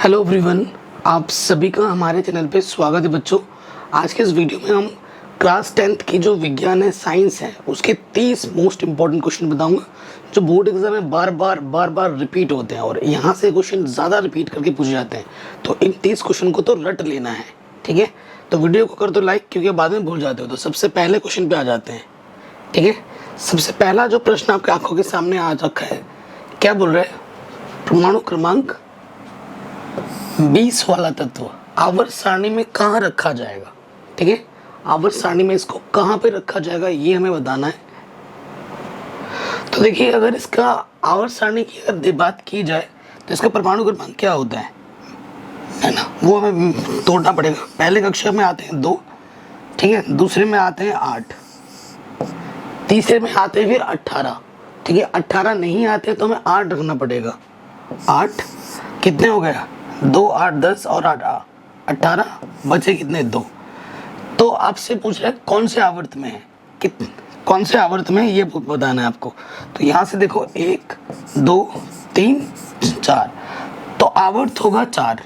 Hello everyone, आप सभी का हमारे चैनल पे स्वागत है बच्चों। आज के इस वीडियो में हम क्लास 10th की जो विज्ञान है, साइंस है, उसके 30 मोस्ट इंपॉर्टेंट क्वेश्चन बताऊंगा जो बोर्ड एग्जाम में बार बार रिपीट होते हैं और यहाँ से क्वेश्चन ज़्यादा रिपीट करके पूछे जाते हैं। तो इन 30 क्वेश्चन को तो रट लेना है, ठीक है। तो वीडियो को कर दो लाइक, क्योंकि बाद में भूल जाते हो। तो सबसे पहले क्वेश्चन पे आ जाते हैं, ठीक है। सबसे पहला जो प्रश्न आपके आंखों के सामने आ रखा है, क्या बोल रहे हैं? परमाणु क्रमांक 20 वाला तत्व आवर्त सारणी में कहाँ रखा जाएगा, ठीक है। आवर्त सारणी में इसको कहाँ पे रखा जाएगा ये हमें बताना है। तो देखिए, अगर इसका आवर्त सारणी की अगर बात की जाए तो इसका परमाणु क्रमांक क्या होता है ना, वो हमें तोड़ना पड़ेगा। पहले कक्षा में आते हैं 2, ठीक है। दूसरे में आते हैं 8, तीसरे में आते हैं फिर 18, ठीक है। 18 नहीं आते तो हमें 8 रखना पड़ेगा। 8 कितने हो गया? 2 8 10 और 8 18, बचे कितने? 2। तो आपसे पूछ रहे हैं कौन से आवर्त में है, कितने कौन से आवर्त में ये बताना है आपको। तो यहाँ से देखो 1 2 3 4, तो आवर्त होगा 4।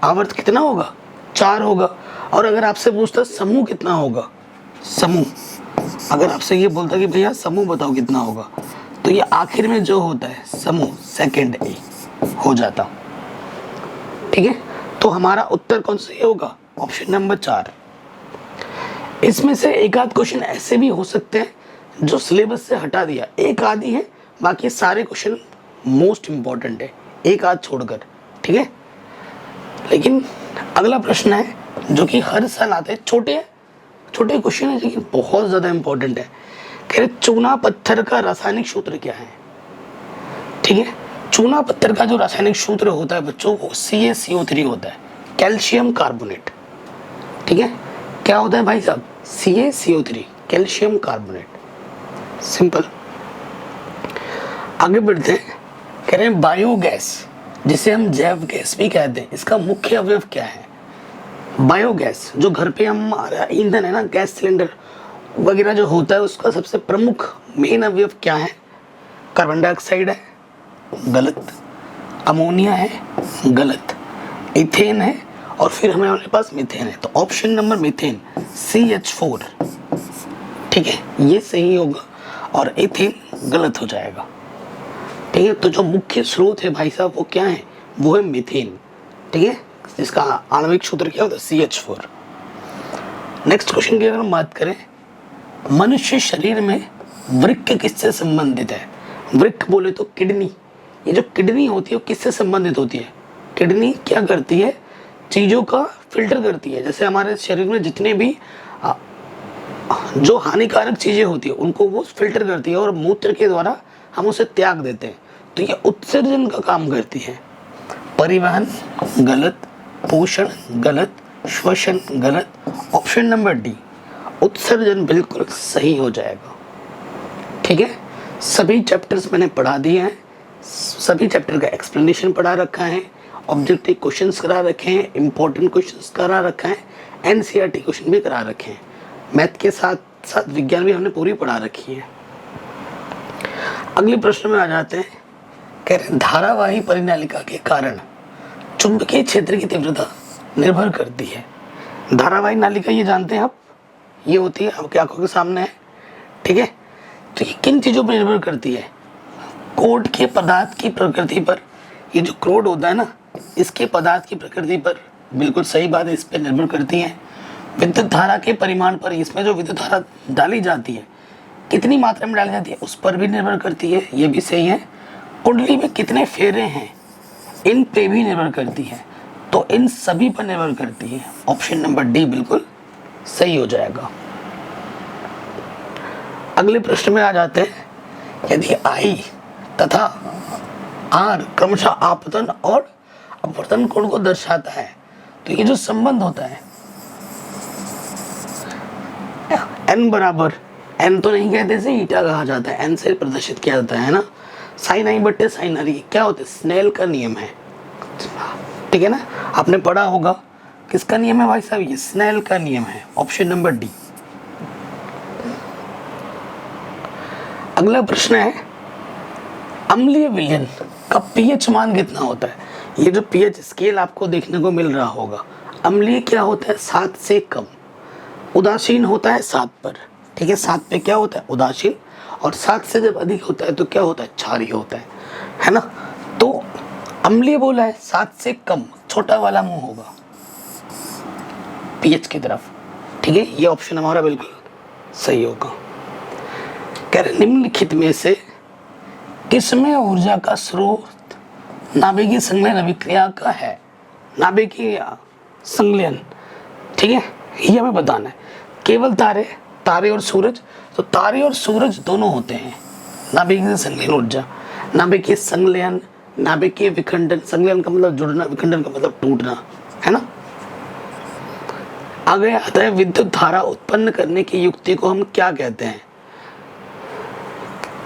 आवर्त कितना होगा? 4 होगा। और अगर आपसे पूछता समूह कितना होगा, समूह, अगर आपसे ये बोलता कि भैया समूह बताओ कितना होगा, तो ये आखिर में जो होता है समूह, सेकंड ए हो जाता, ठीक है। तो हमारा उत्तर कौन सा होगा? Option number 4। इसमें से एक आध क्वेश्चन ऐसे भी हो सकते हैं जो सिलेबस से हटा दिया, एक आधी है, बाकी सारे क्वेश्चन मोस्ट इंपॉर्टेंट है, एक आध छोड़कर, ठीक है। लेकिन अगला प्रश्न है जो कि हर साल आते हैं, छोटे क्वेश्चन है लेकिन बहुत ज्यादा इंपॉर्टेंट है। कह रहे चूना पत्थर का रासायनिक सूत्र क्या है, ठीक है। चूना पत्थर का जो रासायनिक सूत्र होता है बच्चों, वो CaCO3 होता है, कैल्शियम कार्बोनेट, ठीक है। क्या होता है भाई साहब? CaCO3, calcium carbonate, simple. आगे बढ़ते हैं। कह रहे हैं बायोगैस, जिसे हम जैव गैस भी कहते हैं, इसका मुख्य अवयव क्या है? बायोगैस जो घर पे हमारा ईंधन है ना, गैस सिलेंडर वगैरह जो होता है, उसका सबसे प्रमुख मेन अवयव क्या है? कार्बन डाइऑक्साइड है, गलत। अमोनिया है, गलत। इथेन है, और फिर हमारे पास मीथेन है। तो ऑप्शन नंबर मीथेन, CH4, ठीक है, ये सही होगा और इथेन गलत हो जाएगा, ठीक है। तो जो मुख्य स्रोत है भाई साहब वो क्या है? वो है मीथेन, ठीक है, जिसका आणविक सूत्र क्या होता है? CH4। नेक्स्ट क्वेश्चन की अगर हम बात करें, मनुष्य शरीर में वृक्क किससे संबंधित है? वृक्क बोले तो किडनी, ये जो किडनी होती है वो किससे संबंधित होती है? किडनी क्या करती है? चीज़ों का फिल्टर करती है। जैसे हमारे शरीर में जितने भी जो हानिकारक चीज़ें होती है उनको वो फिल्टर करती है और मूत्र के द्वारा हम उसे त्याग देते हैं। तो ये उत्सर्जन का काम करती है। परिवहन गलत, पोषण गलत, श्वसन गलत। ऑप्शन नंबर डी, उत्सर्जन बिल्कुल सही हो जाएगा, ठीक है। सभी चैप्टर्स मैंने पढ़ा दिए हैं, सभी चैप्टर का एक्सप्लेनेशन पढ़ा रखा है, ऑब्जेक्टिव क्वेश्चंस करा रखे हैं, इंपॉर्टेंट क्वेश्चंस करा रखा है, NCERT क्वेश्चन भी करा रखे हैं। मैथ के साथ साथ विज्ञान भी हमने पूरी पढ़ा रखी है। अगले प्रश्न में आ जाते हैं। कह रहे हैं धारावाही परिनालिका के कारण चुंबकीय क्षेत्र की तीव्रता निर्भर करती है। धारावाही नालिका ये जानते हैं आप, ये होती है, आपकी आंखों के सामने है, ठीक है। तो ये किन चीज़ों पर निर्भर करती है? कोड के पदार्थ की प्रकृति पर। ये जो क्रोड होता है ना, इसके पदार्थ की प्रकृति पर, बिल्कुल सही बात है, इस पर निर्भर करती है। विद्युत धारा के परिमाण पर, इसमें जो विद्युत धारा डाली जाती है कितनी मात्रा में डाली जाती है उस पर भी निर्भर करती है, ये भी सही है। कुंडली में कितने फेरे हैं, इन पे भी निर्भर करती है। तो इन सभी पर निर्भर करती है। ऑप्शन नंबर डी बिल्कुल सही हो जाएगा। अगले प्रश्न में आ जाते हैं। यदि I तथा R क्रमशः आपतन और अपवर्तन कोण को दर्शाता है, तो ये जो संबंध होता है N बराबर, N तो नहीं कहते से ईटा कहा जाता है, N से प्रदर्शित किया जाता है ना, साइन I बटे साइन R, क्या होता है? स्नेल का नियम है, ठीक है ना। आपने पढ़ा होगा, किसका नियम है भाई साहब? ये स्नेल का नियम है। Option number D. अगला प्रश्न है, अम्लीय विलयन का पीएच मान कितना होता है? ये जो पीएच स्केल आपको देखने को मिल रहा होगा, अम्लीय क्या होता है 7 से कम, उदासीन होता है 7 पर, ठीक है। 7 पे क्या होता है उदासीन, और 7 से जब अधिक होता है तो क्या होता है क्षारीय होता है ना। तो अम्लीय बोला है 7 से कम, छोटा वाला मुंह होगा पीएच की तरफ, ठीक है। ये ऑप्शन हमारा बिल्कुल सही होगा। कह रहे निम्नलिखित में से किसमें ऊर्जा का स्रोत नाभिकीय संलयन अभिक्रिया का है, नाभिकीय संलयन, ठीक है, ये हमें बताना है। केवल तारे और सूरज, तो तारे और सूरज दोनों होते हैं नाभिकीय संलयन ऊर्जा। नाभिकीय संलयन, नाभिकीय विखंडन, संलयन का मतलब जुड़ना, विखंडन का मतलब टूटना, है ना। आगे आता है विद्युत धारा उत्पन्न करने की युक्ति को हम क्या कहते हैं,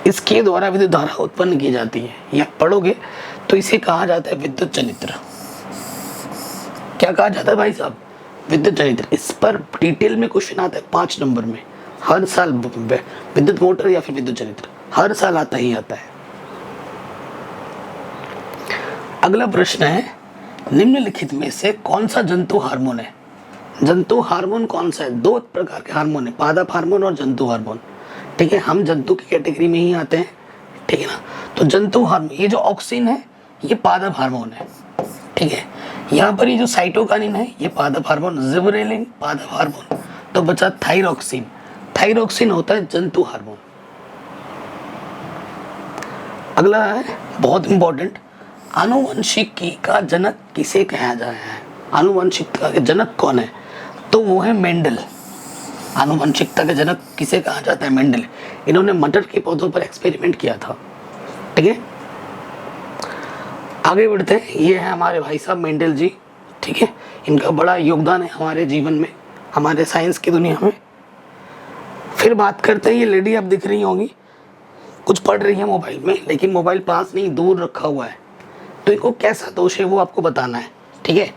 इसके द्वारा विद्युत धारा उत्पन्न की जाती है, या पढ़ोगे तो इसे कहा जाता है विद्युत चरित्र। क्या कहा जाता है भाई साहब, विद्युत चरित्र। इस पर डिटेल में क्वेश्चन आता है 5 नंबर में हर साल, विद्युत मोटर या फिर विद्युत चरित्र हर साल आता ही आता है। अगला प्रश्न है निम्नलिखित में से कौन सा जंतु हार्मोन है। जंतु हार्मोन कौन सा है, 2 प्रकार के हार्मोन है, पादप हार्मोन और जंतु हार्मोन, ठीक है। हम जंतु की कैटेगरी में ही आते हैं, ठीक है ना। तो जंतु हार्मोन, ये जो ऑक्सिन है ये पादप हार्मोन है, ठीक है। यहाँ पर ये जो साइटोकाइनिन है ये पादप हार्मोन, जिबरेलिन पादप हार्मोन, तो बचा थायरॉक्सिन। थायरॉक्सिन होता है जंतु हार्मोन। अगला है बहुत इंपॉर्टेंट, आनुवंशिकी का जनक किसे कहा जाता है। आनुवंशिकता के जनक कौन है, तो वो है मेंडल। आनुवंशिकता के जनक किसे कहा जाता है, मेंडल। इन्होंने मटर के पौधों पर एक्सपेरिमेंट किया था, ठीक है। आगे बढ़ते हैं, ये है हमारे भाई साहब मेंडल जी, ठीक है। इनका बड़ा योगदान है हमारे जीवन में, हमारे साइंस की दुनिया में। फिर बात करते हैं, ये लेडी आप दिख रही होंगी, कुछ पढ़ रही है मोबाइल में, लेकिन मोबाइल पास नहीं दूर रखा हुआ है, तो इनको कैसा दोष है वो आपको बताना है, ठीक है।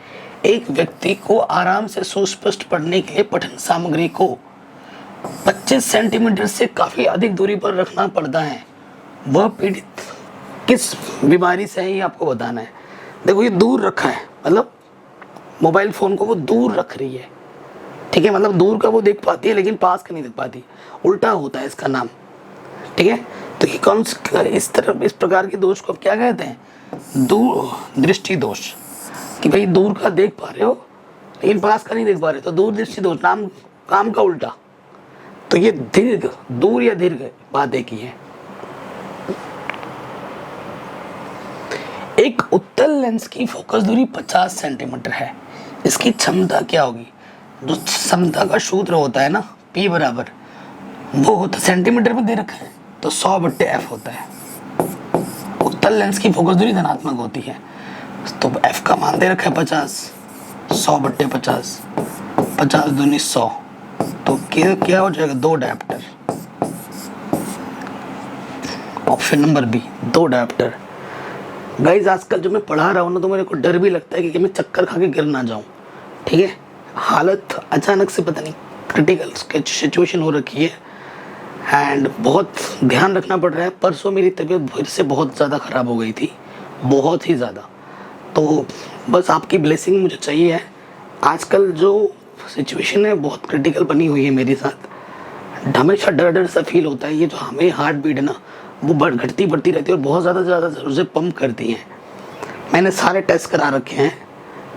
एक व्यक्ति को आराम से सुस्पष्ट पढ़ने के लिए पठन सामग्री को 25 सेंटीमीटर से काफी अधिक दूरी पर रखना पड़ता है। वह पीड़ित किस बीमारी से है ये आपको बताना है। देखो ये दूर रखा है, मतलब मोबाइल फोन को वो दूर रख रही है, ठीक है। मतलब दूर का वो देख पाती है लेकिन पास का नहीं देख पाती, उल्टा होता है इसका नाम, ठीक है। तो ये कौन इस प्रकार के दोष को क्या कहते हैं, दूर दृष्टि दोष, कि भाई दूर का देख पा रहे हो लेकिन पास का नहीं देख पा रहे, तो दूर दृष्टि दोष, नाम काम का उल्टा। तो ये दीर्घ, दूर या दीर्घ बात एक ही है। एक उत्तल लेंस की फोकस दूरी 50 सेंटीमीटर है, इसकी क्षमता क्या होगी। जो क्षमता का सूत्र होता है ना P बराबर, वो होता सेंटीमीटर में दे रखा है, तो 100/F होता है। उत्तल लेंस की फोकस दूरी धनात्मक होती है, तो F का मान दे रखा है 50, 100/50, 50 दूनी 100, तो क्या हो जाएगा 2 diopter. Option number B 2 diopter. Guys आजकल जो मैं पढ़ा रहा हूँ ना, तो मेरे को डर भी लगता है कि मैं चक्कर खा के गिर ना जाऊँ, ठीक है। हालत अचानक से पता नहीं क्रिटिकल सिचुएशन हो रखी है, एंड बहुत ध्यान रखना पड़ रहा है। परसों मेरी तबीयत फिर से बहुत ज़्यादा ख़राब हो गई थी, बहुत ही ज़्यादा। तो बस आपकी ब्लेसिंग मुझे चाहिए है। आजकल जो सिचुएशन है बहुत क्रिटिकल बनी हुई है मेरे साथ, हमेशा डर डर सा फील होता है। ये जो हमें हार्ट बीट है ना, वो बढ़ती रहती है और बहुत ज़्यादा उसे पंप करती हैं। मैंने सारे टेस्ट करा रखे हैं,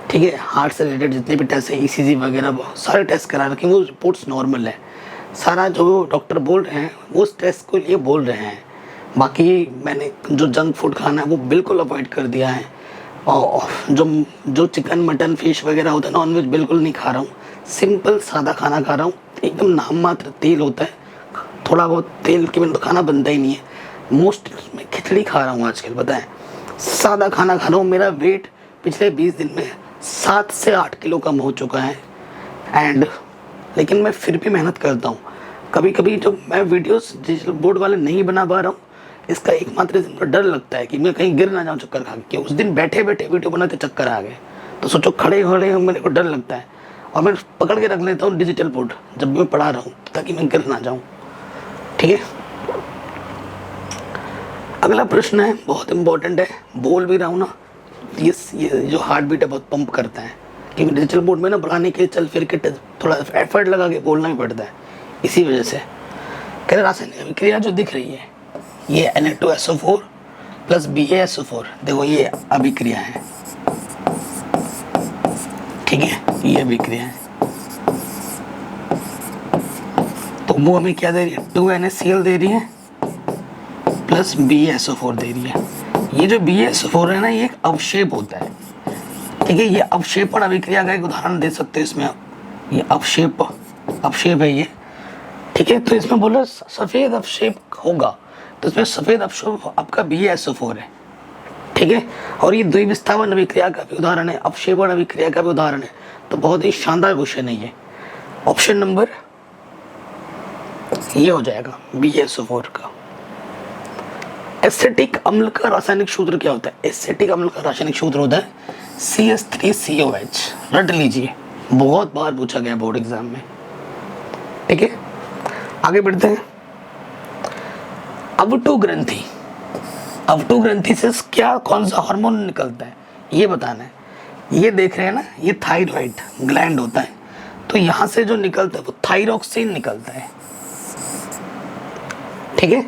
ठीक है। हार्ट से रिलेटेड जितने भी टेस्ट हैं, ECG वगैरह, बहुत सारे टेस्ट करा रखे हैं, वो रिपोर्ट्स नॉर्मल है। सारा जो डॉक्टर बोल रहे हैं वो उस टेस्ट को लिए बोल रहे हैं। बाकी मैंने जो जंक फूड खाना है वो बिल्कुल अवॉइड कर दिया है, और जो चिकन मटन फिश वगैरह होता है, नॉनवेज बिल्कुल नहीं खा रहा हूँ। सिंपल सादा खाना खा रहा हूँ, एकदम नाम मात्र तेल होता है, थोड़ा बहुत तेल के बिना तो खाना बनता ही नहीं है। मोस्ट मैं खिचड़ी खा रहा हूँ आजकल, पता है, सादा खाना खा रहा हूँ। मेरा वेट पिछले 20 दिन में 7 से 8 किलो कम हो चुका है, एंड लेकिन मैं फिर भी मेहनत करता हूँ। कभी कभी जो मैं वीडियोस डिजिटल बोर्ड वाले नहीं बना पा रहा हूँ, इसका एकमात्र डर लगता है कि मैं कहीं गिर ना जाऊँ चक्कर खा के। उस दिन बैठे बैठे वीडियो बनाते चक्कर आ गए, तो सोचो खड़े मेरे को डर लगता है, और मैं पकड़ के रख लेता हूँ डिजिटल बोर्ड जब मैं पढ़ा रहा हूँ, ताकि मैं गिर ना जाऊँ, ठीक है। अगला प्रश्न है बहुत इंपॉर्टेंट है, बोल भी रहा हूँ ना, ये जो हार्ट बीट है बहुत पंप करता है, क्योंकि डिजिटल मोड में ना बढ़ाने के लिए चल फिर के थोड़ा एफर्ट लगा के बोलना ही पड़ता है, इसी वजह से। कह रहे रासायनिक अभिक्रिया जो दिख रही है ये Na2SO4 प्लस BaSO4, देखो ये अभिक्रिया है, ठीक है, ये अभिक्रिया है। तो वो हमें क्या दे रही है, 2NaCl दे रही है प्लस BaSO4 दे रही है। ये जो BaSO4 है ना, ये एक अवक्षेप होता है, ठीक है, ये अवक्षेपण अभिक्रिया का एक उदाहरण दे सकते हैं इसमें आप। ये अवक्षेप है ये, ठीक है। तो इसमें बोलो सफेद अवक्षेप होगा, तो इसमें सफेद अवक्षेप आपका BaSO4 है, ठीक है। और ये द्विविस्थापन अभिक्रिया का भी उदाहरण है, अवक्षेपण अभिक्रिया का भी उदाहरण है। तो बहुत ही शानदार क्वेश्चन है ये। ऑप्शन नंबर ये हो जाएगा BaSO4 का। एसिटिक अम्ल का रासायनिक सूत्र क्या होता है? एसिटिक अम्ल का रासायनिक सूत्र होता है CH3COH। रट लीजिए, बहुत बार पूछा गया बोर्ड एग्जाम में, ठीक है। आगे बढ़ते हैं। अवटु ग्रंथि, अवटु ग्रंथि से क्या कौन सा हार्मोन निकलता है ये बताना है। ये देख रहे हैं ना, ये थायराइड ग्लैंड होता है, तो यहां से जो निकलता है वो थायरोक्सिन निकलता है, ठीक है।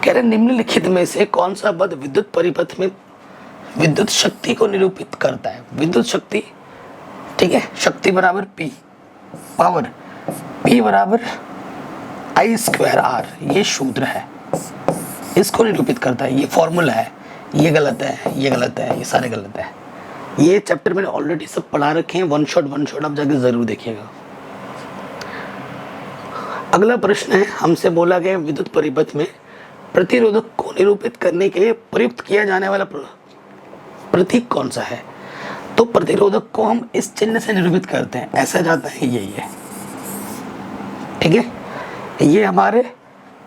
कह रहे निम्नलिखित में से कौन सा पद विद्युत परिपथ में विद्युत शक्ति को निरूपित करता है? विद्युत शक्ति, ठीक है, शक्ति बराबर P, पावर P बराबर I²R, ये सूत्र है, इसको निरूपित करता है, ये फॉर्मूला है। ये गलत है, ये गलत है, ये सारे गलत है। ये चैप्टर मैंने ऑलरेडी सब पढ़ा रखे हैं, वन शॉट आप जाके जरूर देखिएगा। अगला प्रश्न है, हमसे बोला गया विद्युत परिपथ में प्रतिरोधक को निरूपित करने के लिए प्रयुक्त किया जाने वाला प्रतीक कौन सा है? तो प्रतिरोधक को हम इस चिन्ह से निरूपित करते हैं, ऐसा जाता है यही है, ठीक है। ये हमारे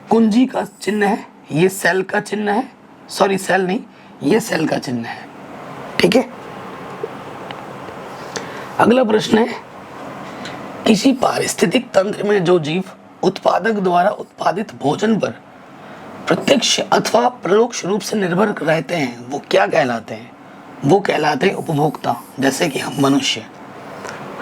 कुंजी का चिन्ह है, ये सेल का चिन्ह है, सॉरी सेल नहीं, ये सेल का चिन्ह है, ठीक है। अगला प्रश्न है, किसी पारिस्थितिक तंत्र में जो जीव उत्पादक द्वारा उत्पादित भोजन पर प्रत्यक्ष अथवा परोक्ष रूप से निर्भर रहते हैं वो क्या कहलाते हैं? वो कहलाते हैं उपभोक्ता। जैसे कि हम मनुष्य,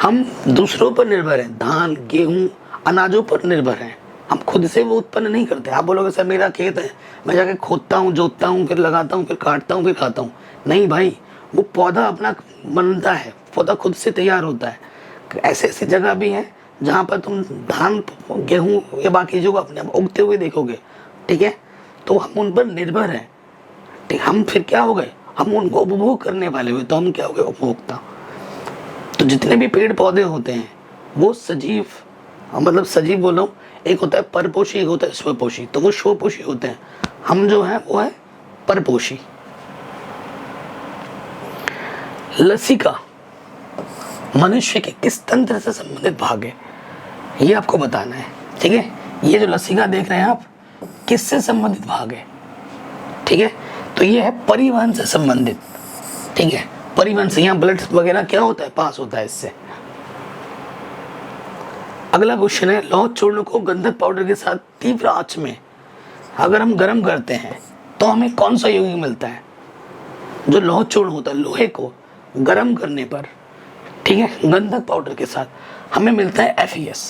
हम दूसरों पर निर्भर हैं, धान गेहूं अनाजों पर निर्भर हैं, हम खुद से वो उत्पन्न नहीं करते। आप बोलोगे सर मेरा खेत है, मैं जाके खोदता हूँ, जोतता हूँ, फिर लगाता हूँ, फिर काटता हूँ, फिर खाता हूँ। नहीं भाई, वो पौधा अपना बनता है, पौधा खुद से तैयार होता है। ऐसे ऐसी जगह भी है जहाँ पर तुम धान गेहूँ या बाकी जो अपने आप उगते हुए देखोगे, ठीक है। तो हम उन पर निर्भर हैं, ठीक। हम फिर क्या हो गए, हम उनको उपभोग करने वाले हुए, तो हम क्या हो गए, उपभोक्ता। तो जितने भी पेड़ पौधे होते हैं वो सजीव, मतलब सजीव बोलो, एक होता है परपोषी, एक होता है स्वपोषी। तो वो स्वपोषी होते हैं, हम जो है वो है परपोषी। लसिका मनुष्य के किस तंत्र से संबंधित भाग है, ये आपको बताना है, ठीक है। ये जो लसिका देख रहे हैं आप, किससे संबंधित भाग है, ठीक है। तो ये है परिवहन से संबंधित, ठीक है। परिवहन से, यहाँ ब्लड वगैरह क्या होता है, पास होता है इससे। अगला क्वेश्चन है, लौह चूर्ण को गंधक पाउडर के साथ तीव्र आंच में अगर हम गर्म करते हैं तो हमें कौन सा यौगिक मिलता है? जो लौह चूर्ण होता है, लोहे को गर्म करने पर, ठीक है, गंधक पाउडर के साथ हमें मिलता है FeS।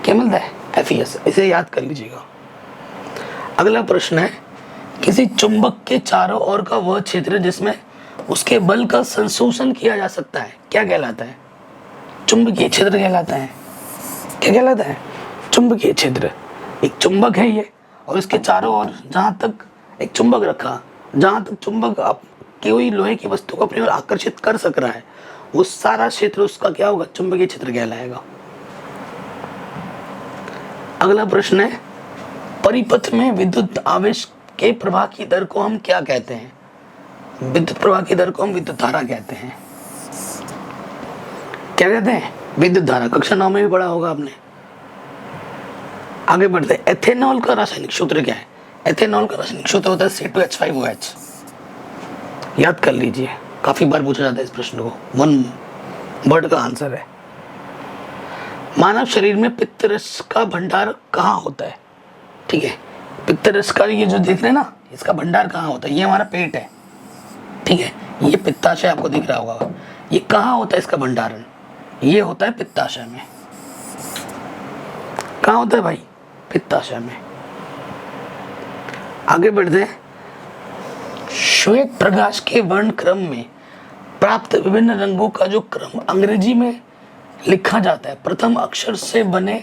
क्या मिलता है? FeS। इसे याद कर लीजिएगा। अगला प्रश्न है, किसी चुंबक के चारों ओर का वह क्षेत्र जिसमें उसके बल का संशोषण किया जा सकता है क्या कहलाता है? चुंबकीय क्षेत्र कहलाता है। क्या कहलाता है? चुंबकीय क्षेत्र। एक चुंबक है ये, और इसके चारों ओर जहां तक एक चुंबक रखा, जहां तक चुंबक कोई लोहे की वस्तु को अपनी ओर आकर्षित कर सक रहा है, वो सारा क्षेत्र उसका क्या होगा? चुंबकीय क्षेत्र कहलाएगा। अगला प्रश्न है, परिपथ में विद्युत आवेश के प्रवाह की दर को हम क्या कहते हैं? विद्युत प्रवाह की दर को हम विद्युत धारा कहते हैं। क्या कहते हैं? विद्युत धारा। कक्षा 9 में भी पढ़ा होगा आपने। आगे बढ़ते, एथेनॉल का रासायनिक सूत्र क्या है? एथेनॉल का रासायनिक सूत्र होता है C2H5OH। याद कर लीजिए, काफी बार पूछा जाता है इस प्रश्न को, 1 वर्ड का आंसर है। मानव शरीर में पित्त रस का भंडार कहाँ होता है? ठीक है, पित्त रस का ये जो देख रहे हैं ना, इसका भंडार कहाँ होता है? ये हमारा पेट है, ठीक है, ये पित्ताशय आपको दिख रहा होगा, ये कहाँ होता है इसका भंडारण? ये होता है पित्ताशय में। कहाँ होता है भाई? पित्ताशय में। आगे बढ़ते हैं। श्वेत प्रकाश के वर्ण क्रम में प्राप्त विभिन्न रंगों का जो क्रम अंग्रेजी में लिखा जाता है, प्रथम अक्षर से बने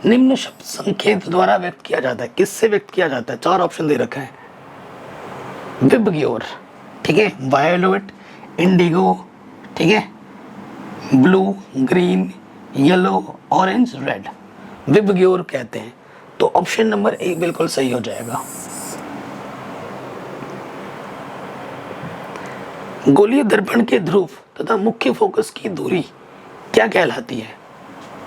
निम्न शब्द संकेत द्वारा व्यक्त किया जाता है। किससे व्यक्त किया जाता है? 4 ऑप्शन दे रखा है। विबग्योर, ठीक है, वायोलेट, इंडिगो, ठीक है, blue, green, yellow, orange, red, VIBGYOR कहते हैं। तो ऑप्शन नंबर 1 बिल्कुल सही हो जाएगा। गोलीय दर्पण के ध्रुव तथा मुख्य फोकस की दूरी क्या कहलाती है?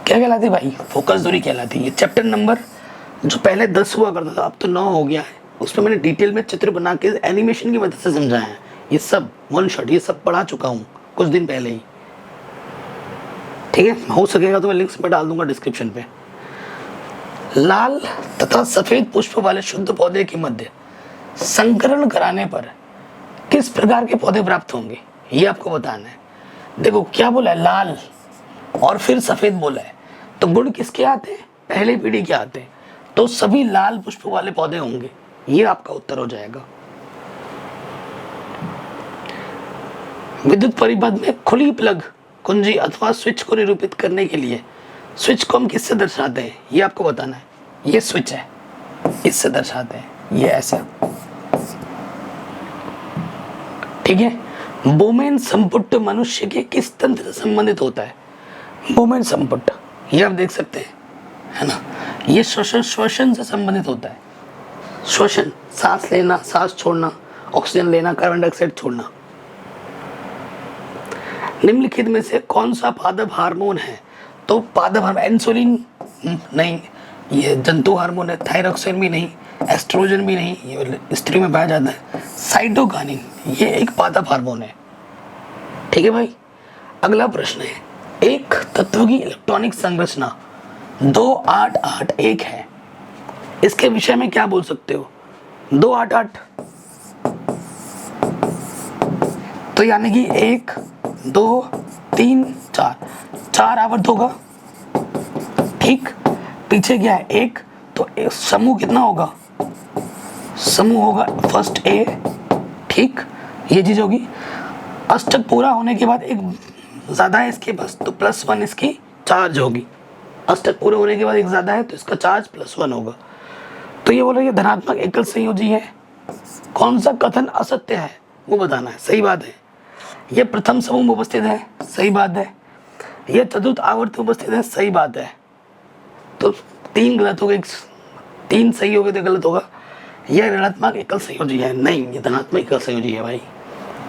क्या कहलाती है भाई? फोकस दूरी कहलाती है। ये चैप्टर नंबर जो पहले 10 हुआ करता था, अब तो 9 हो गया है, उसमें मैंने डिटेल में चित्र बना के एनिमेशन की मदद से समझाया है। ये सब वन शॉट, ये सब पढ़ा चुका हूँ कुछ दिन पहले ही, ठीक है। हो सकेगा तो मैं लिंक्स में डाल दूंगा डिस्क्रिप्शन पे। लाल तथा सफेद पुष्प वाले शुद्ध पौधे के मध्य संकरण कराने पर किस प्रकार के पौधे प्राप्त होंगे? ये आपको बताना है। देखो क्या बोला है, लाल और फिर सफेद बोला है, तो गुण किसके आते हैं? पहले पीढ़ी के आते हैं, तो सभी लाल पुष्प वाले पौधे होंगे। ये आपका उत्तर हो जाएगा। विद्युत परिपथ में खुली प्लग कुंजी अथवा स्विच को निरूपित करने के लिए स्विच को हम किससे दर्शाते हैं? ये आपको बताना है। ये स्विच है, इससे दर्शाते हैं, ये ऐसे, ठीक है। बोमेन संपुट मनुष्य के किस तंत्र से संबंधित होता है? बोमेन संपुट, ये आप देख सकते हैं, है ना, ये श्वसन से संबंधित होता है। श्वसन, सांस लेना, सांस छोड़ना, ऑक्सीजन लेना, कार्बन डाइऑक्साइड छोड़ना। निम्नलिखित में से कौन सा पादप हार्मोन है? तो पादप हार्मोन, इंसुलिन नहीं, ये जंतु हार्मोन है, थायरॉक्सिन भी नहीं, एस्ट्रोजन भी नहीं, ये स्त्री में पाया जाता है। साइटोकाइनिन, ये एक पादप हार्मोन है, ठीक है भाई। अगला प्रश्न है, एक तत्व की इलेक्ट्रॉनिक संरचना 2881 है, इसके विषय में क्या बोल सकते हो? 288, तो यानी कि 1 2 3 4, 4 आवर्त होगा, ठीक। पीछे क्या है? 1, तो समूह कितना होगा? समूह होगा फर्स्ट ए, ठीक, ये चीज होगी। अष्टक पूरा होने के बाद एक ज्यादा है इसके पास, तो +1 इसकी चार्ज होगी। अष्टक पूरे होने के बाद एक ज्यादा है तो इसका चार्ज +1 होगा। तो ये बोलो ये धनात्मक एकल संयोजी है। कौन सा कथन असत्य है वो बताना है। सही बात है, ये प्रथम समूह में उपस्थित है, सही बात है। ये चतुर्थ आवर्त में उपस्थित है, सही बात है। तो 3 गलत हो गए, 3 सही हो गए तो गलत होगा। यह ऋणात्मक एकल संयोजी है, नहीं, ये धनात्मक एकल संयोजी है भाई।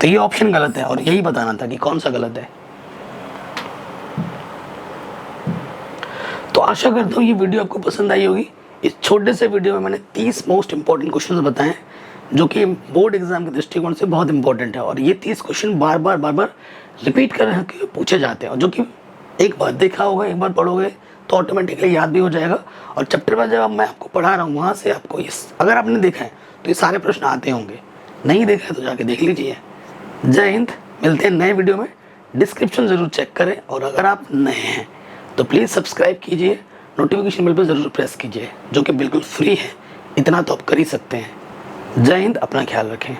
तो ये ऑप्शन गलत है और यही बताना था कि कौन सा गलत है। तो आशा करता हूँ ये वीडियो आपको पसंद आई होगी। इस छोटे से वीडियो में मैंने 30 मोस्ट इंपॉर्टेंट क्वेश्चन बताए जो कि बोर्ड एग्जाम के दृष्टिकोण से बहुत इंपॉर्टेंट है, और ये 30 क्वेश्चन बार बार रिपीट कर पूछे जाते हैं, और जो कि एक बार देखा होगा, एक बार पढ़ोगे तो ऑटोमेटिकली याद भी हो जाएगा। और चैप्टर में जब मैं आपको पढ़ा रहा हूँ वहाँ से आपको अगर आपने देखा है तो ये सारे प्रश्न आते होंगे, नहीं देखा है तो जाके देख लीजिए। जय हिंद, मिलते हैं नए वीडियो में। डिस्क्रिप्शन ज़रूर चेक करें, और अगर आप नए हैं तो प्लीज़ सब्सक्राइब कीजिए, नोटिफिकेशन बेल पर ज़रूर प्रेस कीजिए, जो कि बिल्कुल फ्री है। इतना तो आप कर ही सकते हैं। जय हिंद, अपना ख्याल रखें।